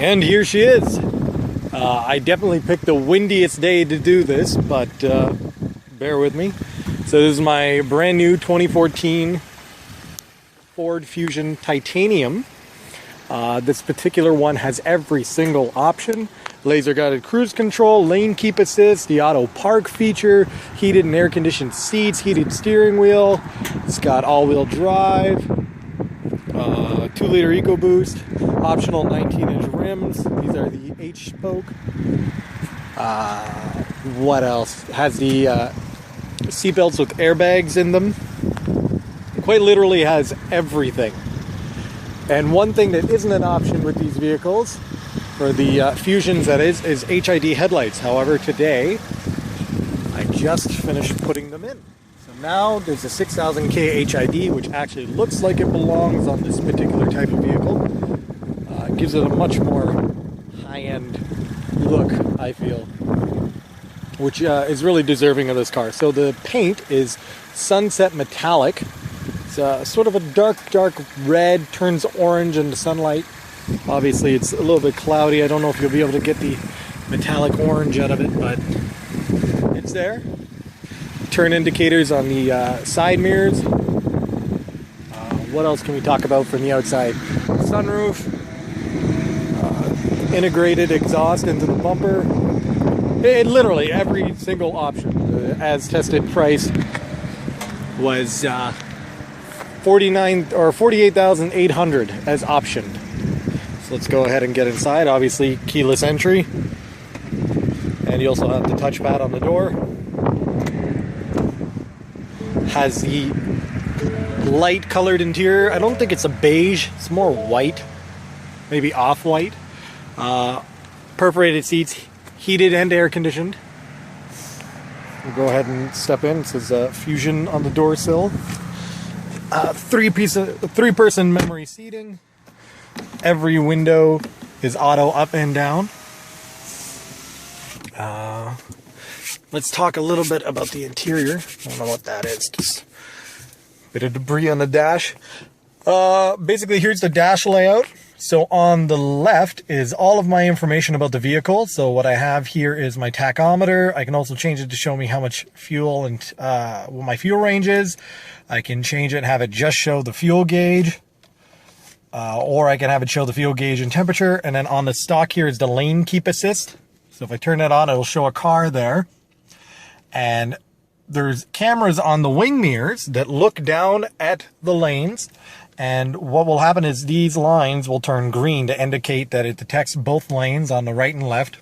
And here she is. I definitely picked the windiest day to do this, but bear with me. So this is my brand new 2014 Ford Fusion Titanium. This particular one has every single option. Laser guided cruise control, lane keep assist, the auto park feature, heated and air conditioned seats, heated steering wheel. It's got all-wheel drive, 2-liter EcoBoost, optional 19-inch rims. These are the H-spoke. What else? It has the seatbelts with airbags in them. It quite literally has everything. And one thing that isn't an option with these vehicles, for the Fusions that is HID headlights. However, today, I just finished putting them in. So now there's a 6000K HID, which actually looks like it belongs on this particular type of vehicle. It gives it a much more high-end look, I feel, which is really deserving of this car. So the paint is sunset metallic. It's sort of a dark red, turns orange in the sunlight. Obviously it's a little bit cloudy. I don't know if you'll be able to get the metallic orange out of it, but it's there. Turn indicators on the side mirrors. What else can we talk about from the outside? Sunroof, integrated exhaust into the bumper. It literally every single option. As tested price was 48,800 as optioned. So let's go ahead and get inside. Obviously keyless entry, and you also have the touchpad on the door. Has the light colored interior. I don't think it's a beige, it's more white, maybe off-white. Perforated seats, heated and air conditioned. We'll go ahead and step in. It says Fusion on the door sill. Three-person memory seating. Every window is auto up and down. Let's talk a little bit about the interior. I don't know what that is. Just a bit of debris on the dash. Basically, here's the dash layout. So on the left is all of my information about the vehicle. So what I have here is my tachometer. I can also change it to show me how much fuel and what my fuel range is. I can change it and have it just show the fuel gauge. Or I can have it show the fuel gauge and temperature. And then on the stock here is the lane keep assist. So if I turn that on, it'll show a car there. And there's cameras on the wing mirrors that look down at the lanes. And what will happen is these lines will turn green to indicate that it detects both lanes on the right and left.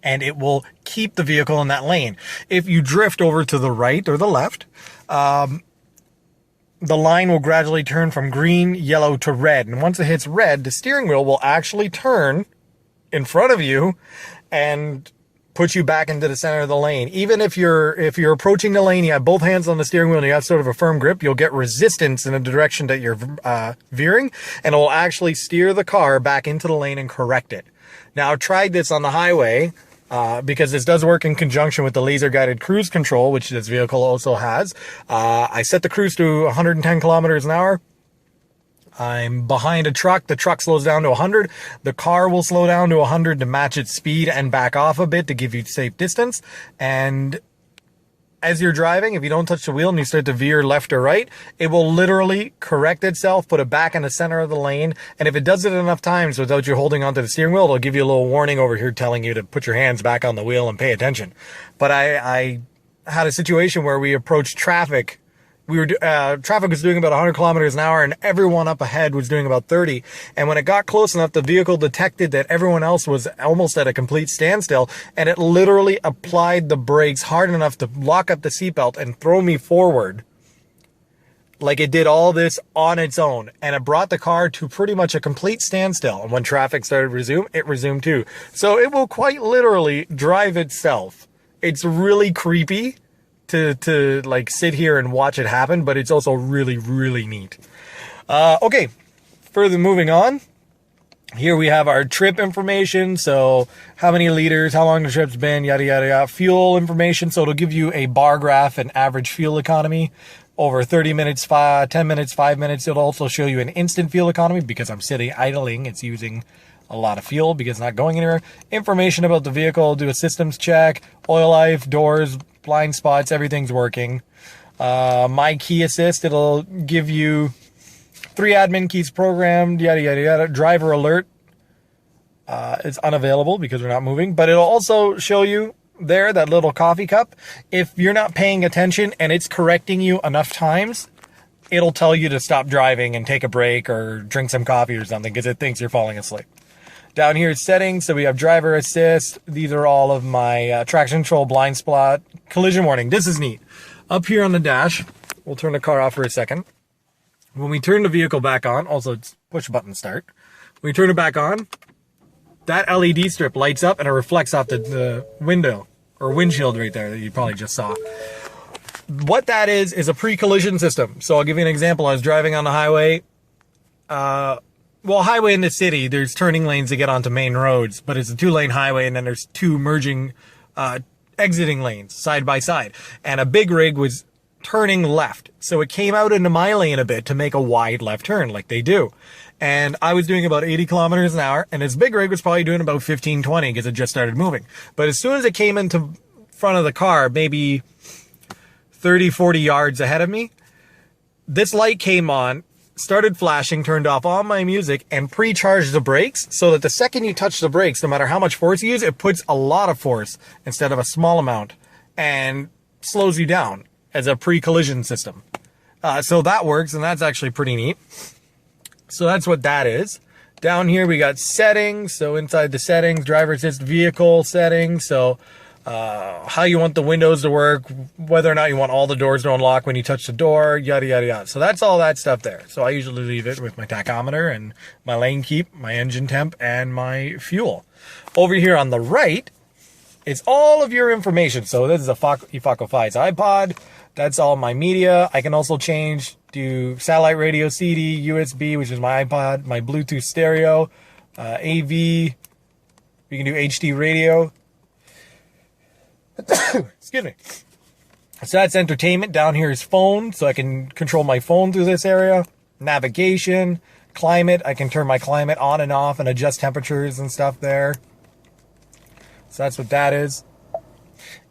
And it will keep the vehicle in that lane. If you drift over to the right or the left, the line will gradually turn from green, yellow to red. And once it hits red, the steering wheel will actually turn in front of you and put you back into the center of the lane. Even if you're approaching the lane, you have both hands on the steering wheel and you have sort of a firm grip, you'll get resistance in the direction that you're veering, and it will actually steer the car back into the lane and correct it. Now, I've tried this on the highway because this does work in conjunction with the laser guided cruise control, which this vehicle also has. I set the cruise to 110 kilometers an hour. I'm behind a truck. The truck slows down to 100. The car will slow down to 100 to match its speed and back off a bit to give you safe distance. And as you're driving, if you don't touch the wheel and you start to veer left or right, it will literally correct itself, put it back in the center of the lane. And if it does it enough times without you holding onto the steering wheel, it'll give you a little warning over here telling you to put your hands back on the wheel and pay attention. But I had a situation where we approached traffic. Traffic was doing about 100 kilometers an hour and everyone up ahead was doing about 30. And when it got close enough, the vehicle detected that everyone else was almost at a complete standstill, and it literally applied the brakes hard enough to lock up the seatbelt and throw me forward. Like it did all this on its own, and it brought the car to pretty much a complete standstill. And when traffic started to resume, it resumed too. So it will quite literally drive itself. It's really creepy to like sit here and watch it happen, but it's also really, really neat. Okay, further moving on. Here we have our trip information. So how many liters, how long the trip's been, yada, yada, yada. Fuel information. So it'll give you a bar graph and average fuel economy over 30 minutes, 10 minutes, 5 minutes. It'll also show you an instant fuel economy because I'm sitting idling. It's using a lot of fuel because it's not going anywhere. Information about the vehicle, do a systems check, oil life, doors, blind spots, everything's working. My key assist, it'll give you 3 admin keys programmed, yada, yada, yada. Driver alert is unavailable because we're not moving, but it'll also show you there, that little coffee cup. If you're not paying attention and it's correcting you enough times, it'll tell you to stop driving and take a break or drink some coffee or something because it thinks you're falling asleep. Down here is settings, so we have driver assist. These are all of my traction control, blind spot, collision warning. This is neat. Up here on the dash, we'll turn the car off for a second. When we turn the vehicle back on, also it's push button start. When we turn it back on, that LED strip lights up and it reflects off the window or windshield right there that you probably just saw. What that is a pre-collision system. So I'll give you an example. I was driving on the highway. Well, highway in the city, there's turning lanes to get onto main roads, but it's a 2-lane highway and then there's 2 merging, exiting lanes side by side. And a big rig was turning left. So it came out into my lane a bit to make a wide left turn like they do. And I was doing about 80 kilometers an hour, and this big rig was probably doing about 15, 20 because it just started moving. But as soon as it came into front of the car, maybe 30, 40 yards ahead of me, this light came on, started flashing, turned off all my music, and pre-charged the brakes so that the second you touch the brakes, no matter how much force you use, it puts a lot of force instead of a small amount and slows you down as a pre-collision system. So that works, and that's actually pretty neat. So that's what that is. Down here we got settings. So inside the settings, driver assist vehicle settings. So how you want the windows to work, whether or not you want all the doors to unlock when you touch the door, yada, yada, yada. So that's all that stuff there. So I usually leave it with my tachometer and my lane keep, my engine temp, and my fuel. Over here on the right, it's all of your information. So this is a efaco 5's iPod. That's all my media. I can also do satellite radio, CD, USB, which is my iPod, my Bluetooth stereo, AV. We can do HD radio. Excuse me. So that's entertainment. Down here is phone, so I can control my phone through this area. Navigation, climate. I can turn my climate on and off and adjust temperatures and stuff there. So that's what that is.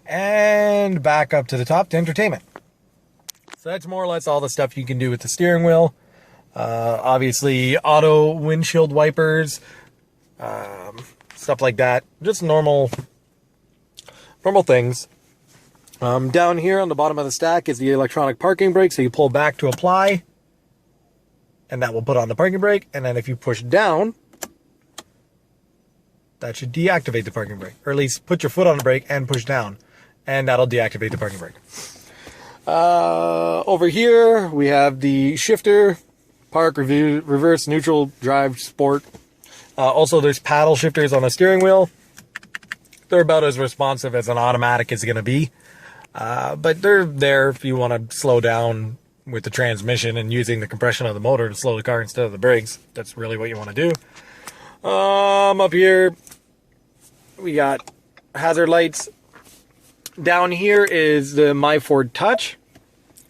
And back up to the top to entertainment. So that's more or less all the stuff you can do with the steering wheel. Obviously, auto windshield wipers, stuff like that. Just normal things. Down here on the bottom of the stack is the electronic parking brake. So you pull back to apply, and that will put on the parking brake. And then if you push down, that should deactivate the parking brake. Or at least put your foot on the brake and push down, and that'll deactivate the parking brake. Over here we have the shifter, park, reverse, neutral, drive, sport. Also there's paddle shifters on the steering wheel. They're about as responsive as an automatic is going to be. But they're there if you want to slow down with the transmission and using the compression of the motor to slow the car instead of the brakes. That's really what you want to do. Up here we got hazard lights. Down here is the MyFord Touch.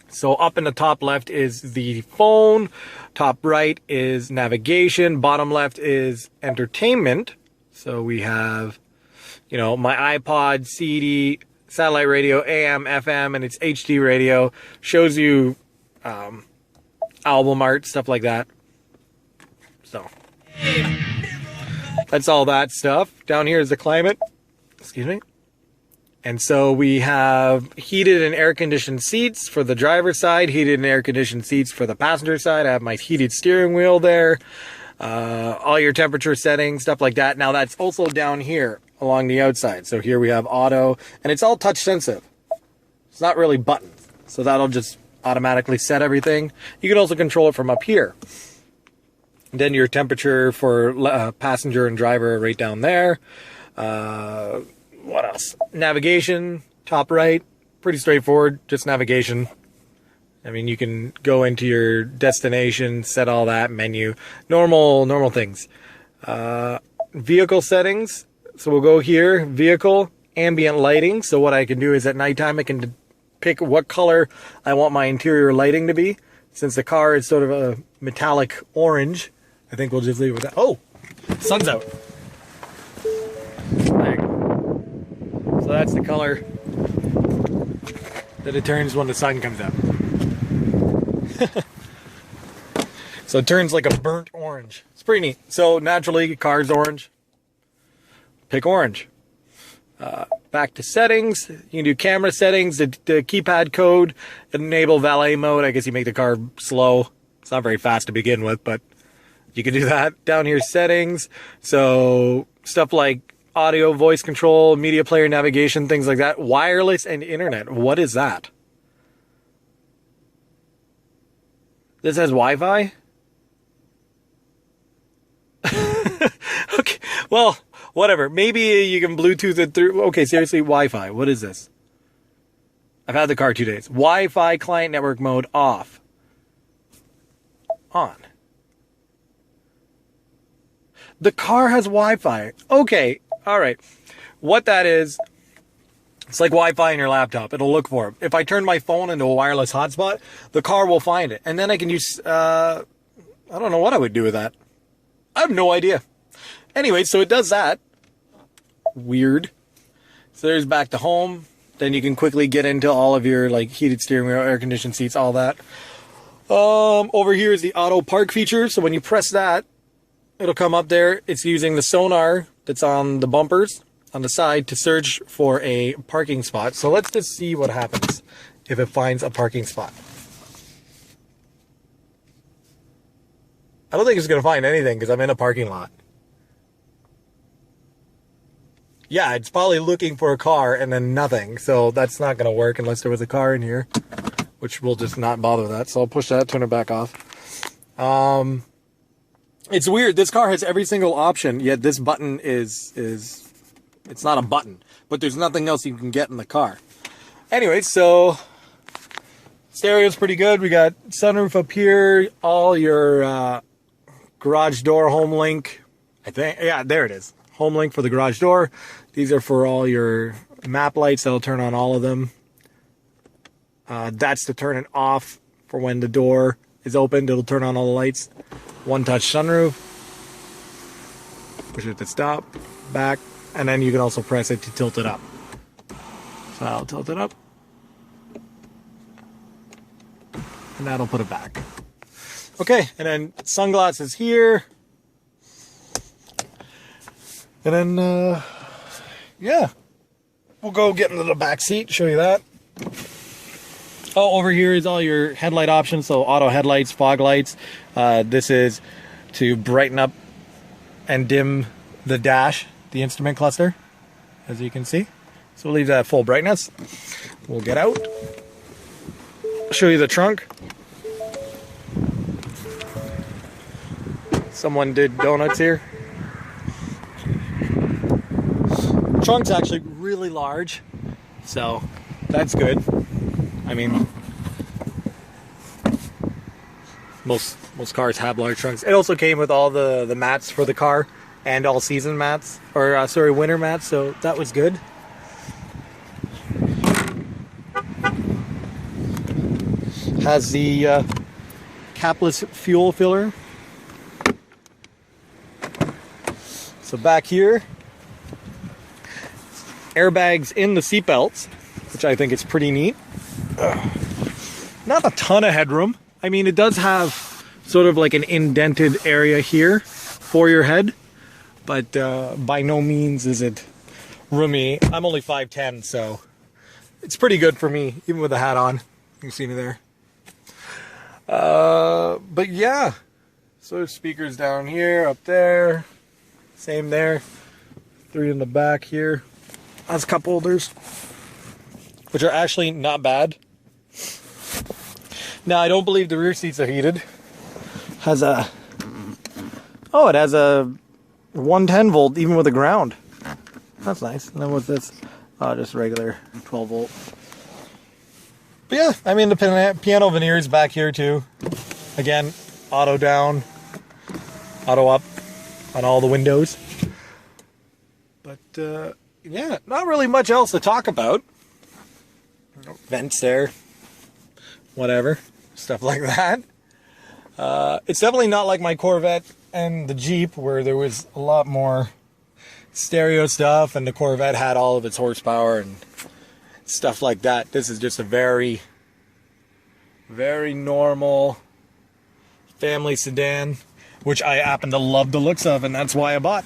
So up in the top left is the phone. Top right is navigation. Bottom left is entertainment. So we have, my iPod, CD, satellite radio, AM, FM, and it's HD radio. Shows you album art, stuff like that. So that's all that stuff. Down here is the climate. Excuse me. And so we have heated and air-conditioned seats for the driver's side, heated and air-conditioned seats for the passenger side. I have my heated steering wheel there, all your temperature settings, stuff like that. Now that's also down here along the outside. So here we have auto, and it's all touch sensitive. It's not really buttons, so that'll just automatically set everything. You can also control it from up here. And then your temperature for passenger and driver right down there. What else? Navigation, top right, pretty straightforward, just navigation. I mean, you can go into your destination, set all that, menu, normal things. Vehicle settings, so we'll go here, vehicle, ambient lighting. So what I can do is at nighttime, I can pick what color I want my interior lighting to be. Since the car is sort of a metallic orange, I think we'll just leave it with that. Oh, sun's out. that's the color that it turns when the sun comes out. So it turns like a burnt orange. It's pretty neat. So naturally, car's orange. Pick orange. Back to settings. You can do camera settings, the keypad code, enable valet mode. I guess you make the car slow. It's not very fast to begin with, but you can do that. Down here, settings. So stuff like audio, voice control, media player, navigation, things like that. Wireless and internet. What is that? This has Wi-Fi? Okay, well, whatever. Maybe you can Bluetooth it through. Okay, seriously, Wi-Fi. What is this? I've had the car 2 days. Wi-Fi client network mode off. On. The car has Wi-Fi. Okay, all right. What that is, it's like Wi-Fi in your laptop. It'll look for it. If I turn my phone into a wireless hotspot, the car will find it. And then I can use, I don't know what I would do with that. I have no idea. Anyway, so it does that. Weird. So there's back to home. Then you can quickly get into all of your like heated steering wheel, air conditioned seats, all that. Over here is the auto park feature. So when you press that, it'll come up there. It's using the sonar that's on the bumpers on the side to search for a parking spot. So let's just see what happens if it finds a parking spot. I don't think it's going to find anything because I'm in a parking lot. Yeah, it's probably looking for a car and then nothing. So that's not going to work unless there was a car in here, which we'll just not bother with that. So I'll push that, turn it back off. It's weird. This car has every single option, yet this button is it's not a button, but there's nothing else you can get in the car. Anyway, so stereo's pretty good. We got sunroof up here, all your garage door home link. I think, yeah, there it is. Home link for the garage door. These are for all your map lights. That'll turn on all of them. That's to turn it off for when the door is opened. It'll turn on all the lights. One touch sunroof. Push it to stop. Back. And then you can also press it to tilt it up. So I'll tilt it up. And that'll put it back. Okay, and then sunglasses here. And then, yeah. We'll go get into the back seat, show you that. Oh, over here is all your headlight options. So auto headlights, fog lights. This is to brighten up and dim the dash, the instrument cluster, as you can see. So we'll leave that at full brightness. We'll get out. Show you the trunk. Someone did donuts here. Trunk's actually really large, so that's good. I mean, most cars have large trunks. It also came with all the mats for the car and all season mats, or sorry, winter mats, so that was good. Has the capless fuel filler. So back here, airbags in the seat belts, which I think is pretty neat. Not a ton of headroom. I mean, it does have sort of like an indented area here for your head, but by no means is it roomy. I'm only 5'10", so it's pretty good for me, even with the hat on. You can see me there. But yeah, so speakers down here, up there, same there. 3 in the back here. Has cup holders, which are actually not bad. Now, I don't believe the rear seats are heated. Has a, oh, it has a 110 volt even with a ground. That's nice. And then with this, just regular 12 volt. But yeah, I mean, the piano veneers back here too. Again, auto down, auto up on all the windows. But yeah, not really much else to talk about. Vents there, whatever, stuff like that. It's definitely not like my Corvette and the Jeep, where there was a lot more stereo stuff and the Corvette had all of its horsepower and stuff like that. This is just a very, very normal family sedan, which I happen to love the looks of, and that's why I bought.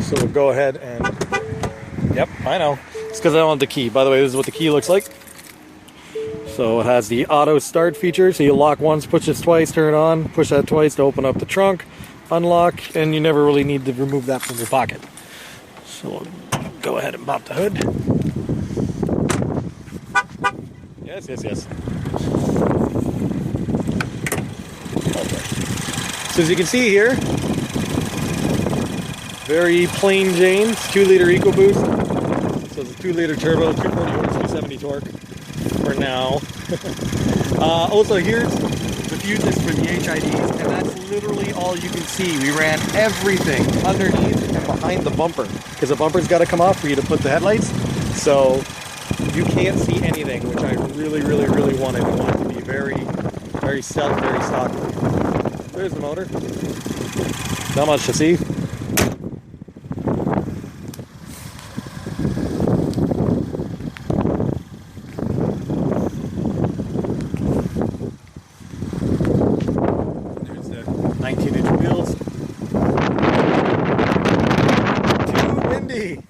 So we'll go ahead and, yep, I know. It's because I don't want the key. By the way, this is what the key looks like. So it has the auto start feature, so you lock once, push this twice, turn it on, push that twice to open up the trunk, unlock, and you never really need to remove that from your pocket. So we'll go ahead and pop the hood. Yes, yes, yes. Okay. So as you can see here, very plain Jane, 2-liter EcoBoost. So it's a 2-liter turbo, 240 horse, 270 torque for now. Also, here's the fuses for the HIDs, and that's literally all you can see. We ran everything underneath and behind the bumper, because the bumper's got to come off for you to put the headlights. So you can't see anything, which I really, really, really wanted. I want it to be very, very stealth, very stock. There's the motor. Not much to see. There's the 19-inch wheels. Too windy.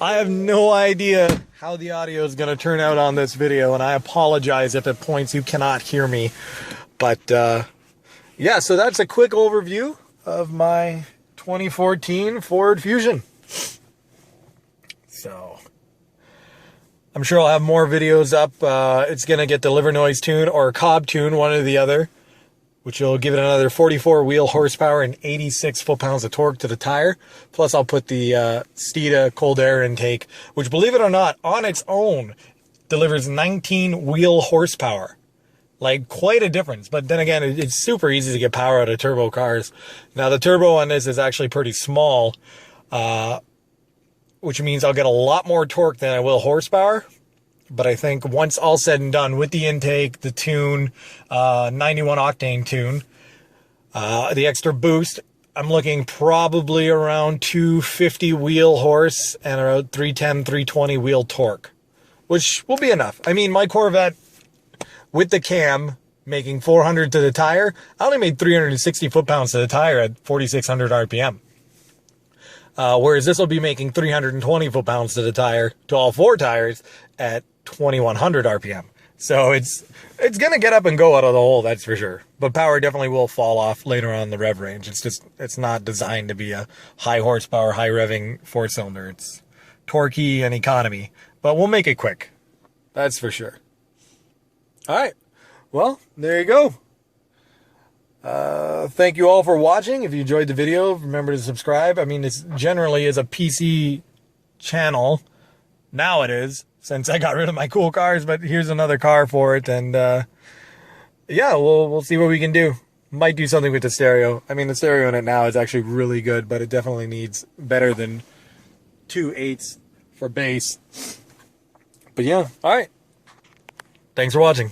I have no idea how the audio is going to turn out on this video, and I apologize if at points you cannot hear me. But yeah, so that's a quick overview of my 2014 Ford Fusion. So I'm sure I'll have more videos up. It's going to get the liver noise tune or Cobb tune, one or the other, which will give it another 44 wheel horsepower and 86 foot-pounds of torque to the tire. Plus, I'll put the Steeda cold air intake, which, believe it or not, on its own delivers 19 wheel horsepower. Like, quite a difference. But then again, it's super easy to get power out of turbo cars. Now, the turbo on this is actually pretty small, which means I'll get a lot more torque than I will horsepower. But I think once all said and done, with the intake, the tune, 91 octane tune, the extra boost, I'm looking probably around 250 wheel horse and around 310, 320 wheel torque, which will be enough. I mean, my Corvette with the cam making 400 to the tire, I only made 360 foot-pounds to the tire at 4,600 RPM. Whereas this will be making 320 foot-pounds to the tire, to all four tires, at 2,100 RPM. So it's going to get up and go out of the hole, that's for sure. But power definitely will fall off later on in the rev range. It's not designed to be a high horsepower, high revving four-cylinder. It's torquey and economy. But we'll make it quick. That's for sure. All right. Well, there you go. Thank you all for watching. If you enjoyed the video, remember to subscribe. I mean, this generally is a PC channel. Now it is, since I got rid of my cool cars, but here's another car for it. And yeah, we'll see what we can do. Might do something with the stereo. I mean, the stereo in it now is actually really good, but it definitely needs better than 2/8 for bass. But yeah, all right. Thanks for watching.